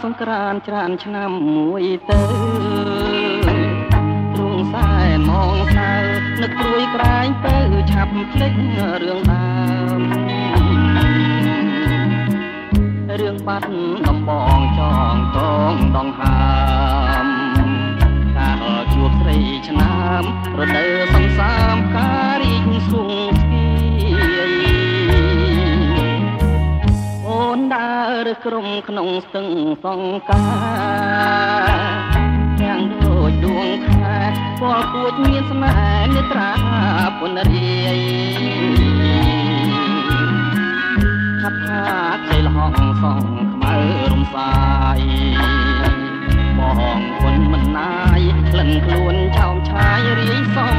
សង្ក្រានច្រានឆ្នាំមួយទៅទ្រូងសែនមងសៅនឹកព្រួយក្រែងទៅឆាប់ភ្លេចរឿងដើមរឿងបាត់ដំបងចងតងដងហើមកាលជួបស្រីឆ្នាំរដូវសំសាមការរីកស្វងស្គីអូនដើរក្រុមក្នុងស្ទឹងសង្ការទាំងដូចដួងខែពណ៌គួចមានស្នេហ៍នេត្រាពុនរាយថាថាខ្ចីលហងសងខ្មៅរំសាយបងគុណមិនណាយក្លិនខ្លួនឆោមឆាយរាយសំ